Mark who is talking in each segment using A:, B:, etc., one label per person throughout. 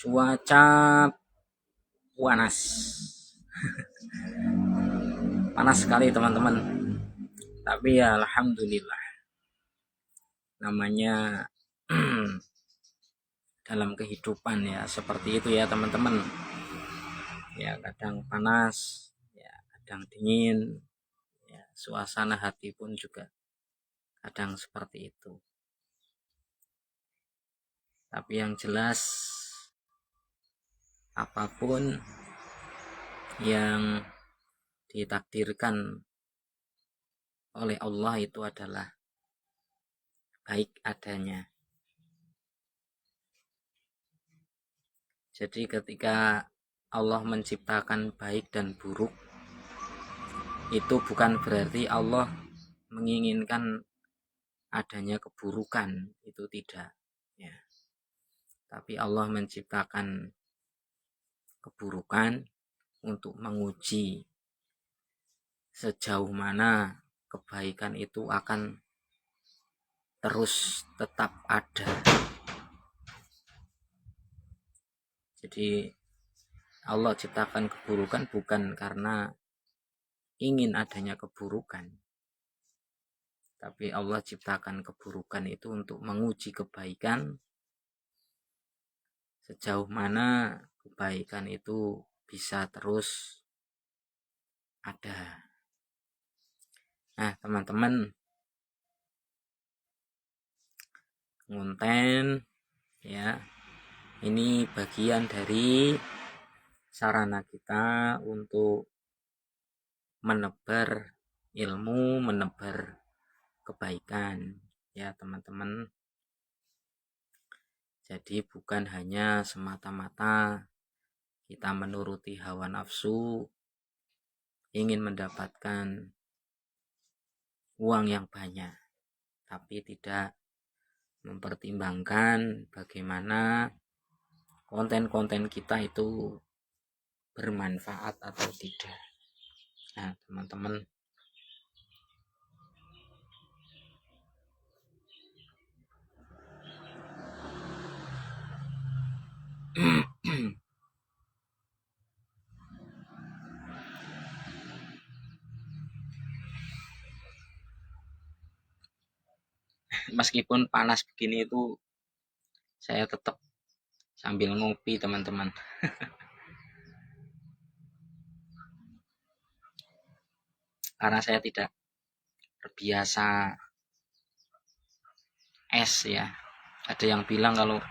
A: Cuaca panas, panas sekali teman-teman. Tapi ya alhamdulillah, namanya dalam kehidupan ya seperti itu ya teman-teman. Ya kadang panas, ya kadang dingin, ya suasana hati pun juga kadang seperti itu. Tapi yang jelas apapun yang ditakdirkan oleh Allah itu adalah baik adanya. Jadi ketika Allah menciptakan baik dan buruk, itu bukan berarti Allah menginginkan adanya keburukan, itu tidak ya. Tapi Allah menciptakan keburukan untuk menguji sejauh mana kebaikan itu akan terus tetap ada. Jadi Allah ciptakan keburukan bukan karena ingin adanya keburukan, tapi Allah ciptakan keburukan itu untuk menguji kebaikan, sejauh mana kebaikan itu bisa terus ada. Nah teman-teman, ngonten ya, ini bagian dari sarana kita untuk menebar ilmu, menebar kebaikan ya teman-teman. Jadi bukan hanya semata-mata kita menuruti hawa nafsu, ingin mendapatkan uang yang banyak, tapi tidak mempertimbangkan bagaimana konten-konten kita itu bermanfaat atau tidak. Nah teman-teman, meskipun panas begini itu saya tetap sambil ngopi teman-teman. Karena saya tidak terbiasa es ya. Ada yang bilang kalau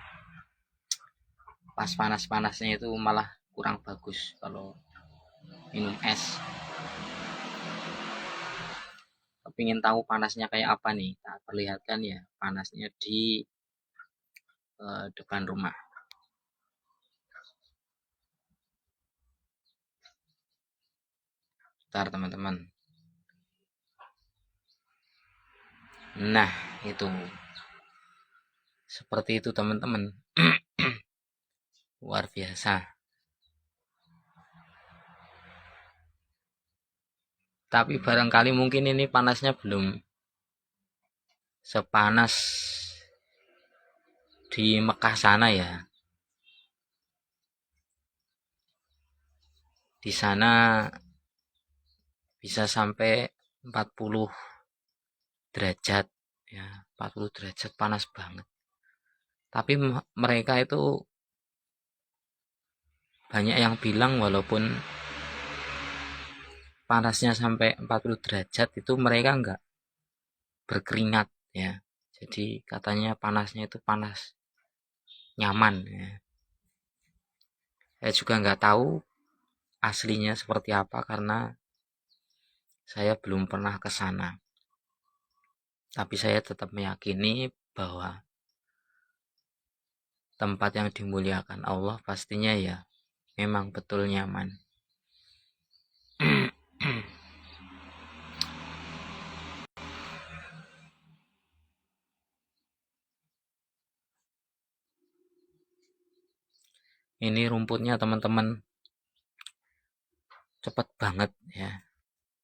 A: pas panas-panasnya itu malah kurang bagus kalau minum es. Kepingin tahu panasnya kayak apa nih? Nah, perlihatkan ya panasnya di depan rumah. Bentar teman-teman. Nah itu seperti itu teman-teman. Luar biasa. Tapi barangkali mungkin ini panasnya belum sepanas di Mekah sana ya. Di sana bisa sampai 40 derajat ya, 40 derajat panas banget. Tapi mereka itu banyak yang bilang walaupun panasnya sampai 40 derajat itu mereka enggak berkeringat ya. Jadi katanya panasnya itu panas nyaman ya. Saya juga enggak tahu aslinya seperti apa karena saya belum pernah ke sana. Tapi saya tetap meyakini bahwa tempat yang dimuliakan Allah pastinya ya memang betul nyaman. Ini rumputnya teman-teman cepet banget ya.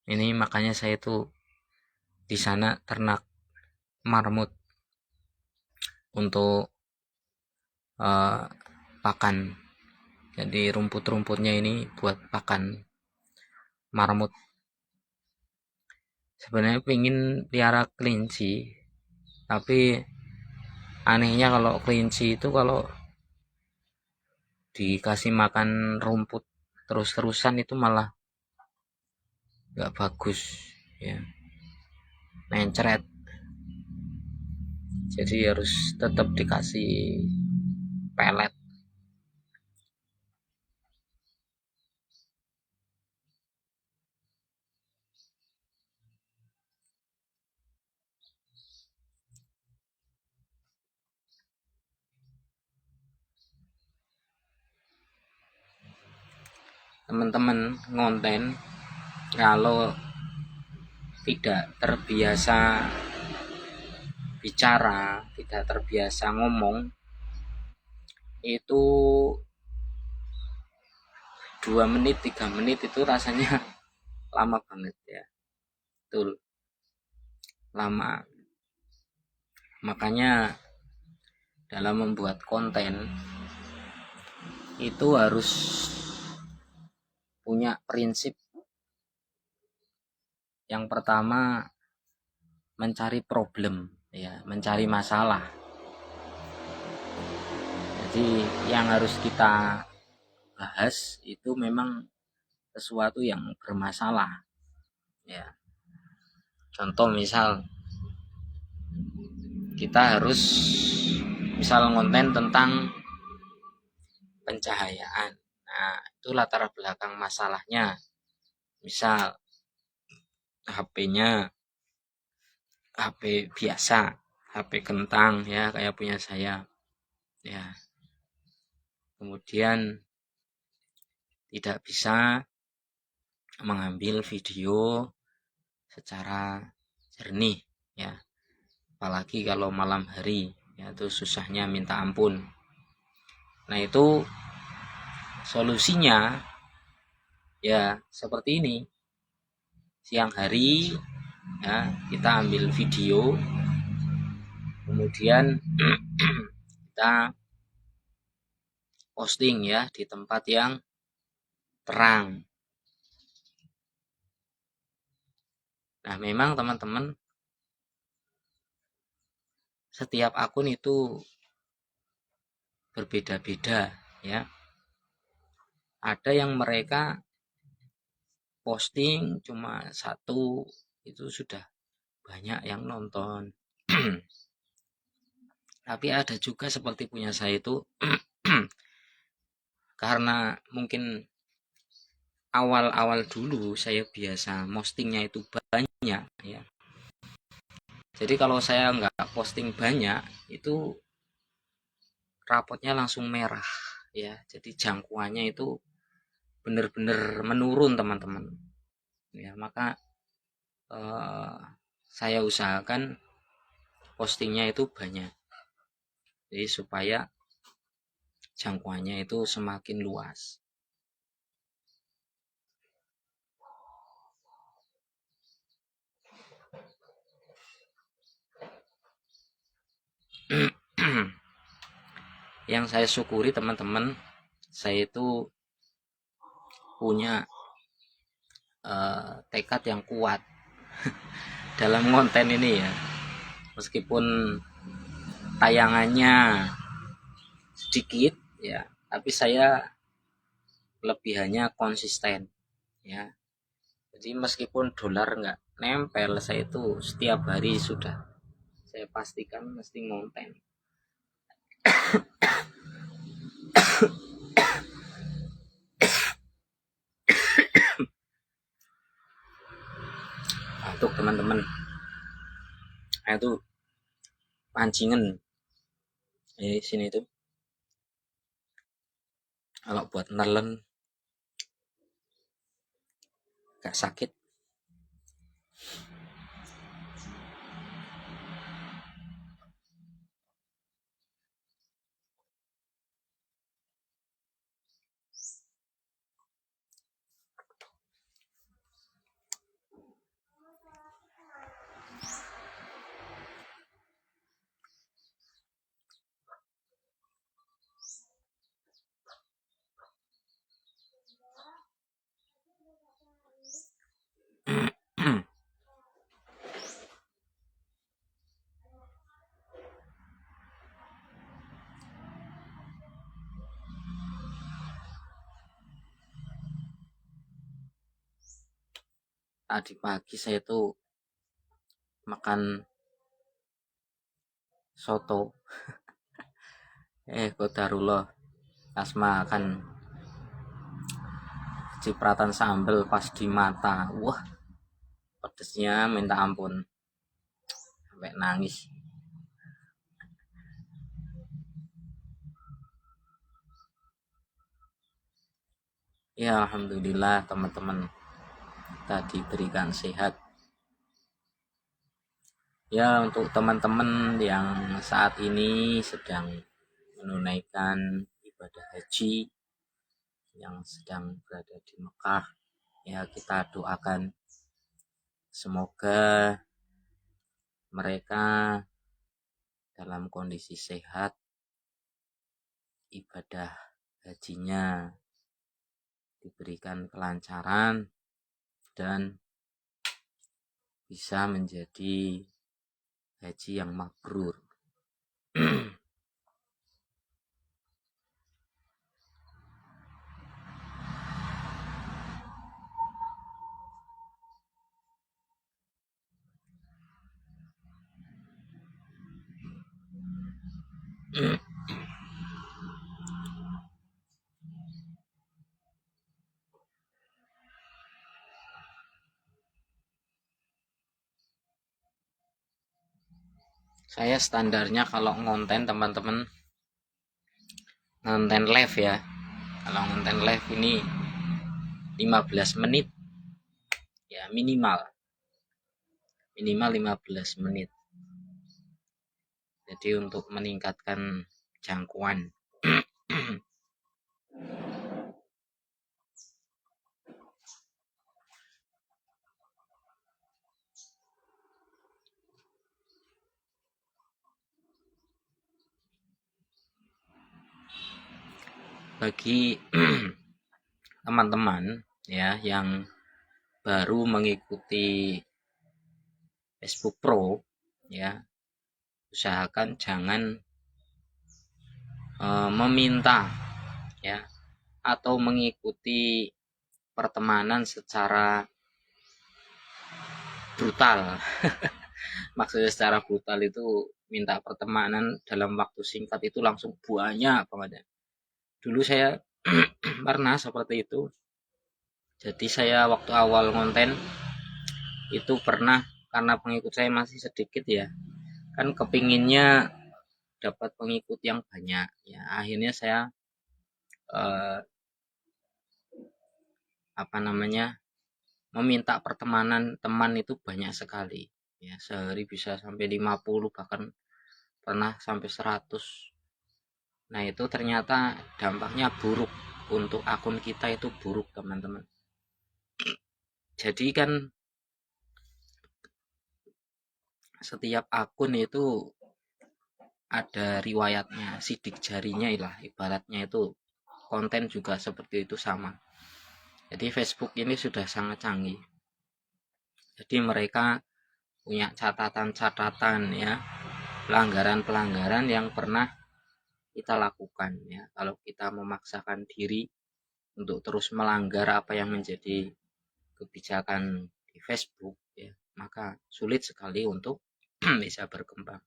A: Ini makanya saya tuh di sana ternak marmut untuk pakan. Jadi rumput-rumputnya ini buat pakan marmut. Sebenarnya pengen piara kelinci, tapi anehnya kalau kelinci itu kalau dikasih makan rumput terus-terusan itu malah nggak bagus ya, mencret. Jadi harus tetap dikasih pelet. Teman-teman ngonten kalau tidak terbiasa bicara, tidak terbiasa ngomong, itu 2 menit 3 menit itu rasanya lama banget ya. Betul, lama. Makanya dalam membuat konten itu harus punya prinsip. Yang pertama, mencari problem ya, mencari masalah. Jadi yang harus kita bahas itu memang sesuatu yang bermasalah ya. Contoh misal kita harus misal konten tentang pencahayaan. Nah, itu latar belakang masalahnya. Misal HP-nya HP biasa, HP kentang ya, kayak punya saya. Ya. Kemudian tidak bisa mengambil video secara jernih ya. Apalagi kalau malam hari, ya itu susahnya minta ampun. Nah, itu solusinya ya seperti ini. Siang hari ya, kita ambil video, kemudian kita posting ya di tempat yang terang. Nah, memang teman-teman, setiap akun itu berbeda-beda ya. Ada yang mereka posting cuma satu itu sudah banyak yang nonton. Tapi ada juga seperti punya saya itu karena mungkin awal-awal dulu saya biasa postingnya itu banyak ya. Jadi kalau saya nggak posting banyak itu rapotnya langsung merah ya. Jadi jangkauannya itu benar-benar menurun teman-teman. Ya, maka saya usahakan postingnya itu banyak. Jadi supaya jangkauannya itu semakin luas. Yang saya syukuri teman-teman, saya itu punya tekad yang kuat dalam konten ini ya. Meskipun tayangannya sedikit ya, tapi saya kelebihannya konsisten ya. Jadi meskipun dolar nggak nempel, saya itu setiap hari sudah saya pastikan mesti ngonten. Untuk teman-teman, itu pancingan di sini tuh kalau buat nelen gak sakit. tadi pagi saya tuh makan soto, qadarullah pas makan cipratan sambel pas di mata, wah pedesnya minta ampun sampai nangis. Ya alhamdulillah teman-teman, kita diberikan sehat. Ya untuk teman-teman yang saat ini sedang menunaikan ibadah haji, yang sedang berada di Mekah, ya kita doakan semoga mereka dalam kondisi sehat, ibadah hajinya diberikan kelancaran dan bisa menjadi haji yang mabrur. Saya standarnya kalau ngonten teman-teman, ngonten live ya, kalau ngonten live ini 15 menit ya, minimal 15 menit. Jadi untuk meningkatkan jangkauan. Bagi teman-teman ya yang baru mengikuti Facebook Pro ya, usahakan jangan meminta ya atau mengikuti pertemanan secara brutal. Maksudnya secara brutal itu minta pertemanan dalam waktu singkat itu langsung banyak banget ya. Dulu saya pernah seperti itu. Jadi saya waktu awal konten itu pernah, karena pengikut saya masih sedikit ya, kan kepinginnya dapat pengikut yang banyak ya, akhirnya saya meminta pertemanan teman itu banyak sekali ya, sehari bisa sampai 50, bahkan pernah sampai 100. Nah itu ternyata dampaknya buruk untuk akun kita, itu buruk teman-teman. Jadi kan setiap akun itu ada riwayatnya, sidik jarinya lah ibaratnya, itu konten juga seperti itu sama. Jadi Facebook ini sudah sangat canggih. Jadi mereka punya catatan-catatan ya, pelanggaran-pelanggaran yang pernah kita lakukan ya. Kalau kita memaksakan diri untuk terus melanggar apa yang menjadi kebijakan di Facebook ya, maka sulit sekali untuk bisa berkembang.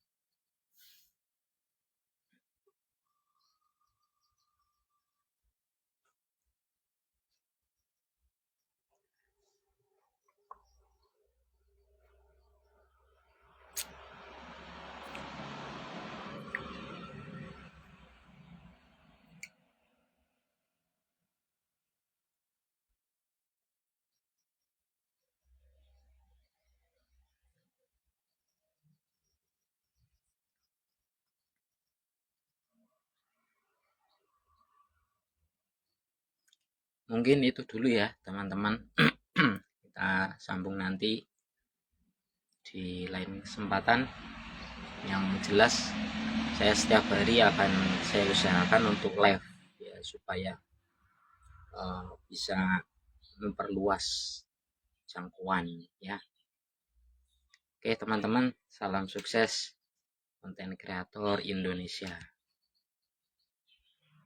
A: Mungkin itu dulu ya teman-teman. Kita sambung nanti di lain kesempatan. Yang jelas saya setiap hari akan saya usahakan untuk live ya, supaya bisa memperluas jangkauan ya. Oke teman-teman, salam sukses konten kreator Indonesia.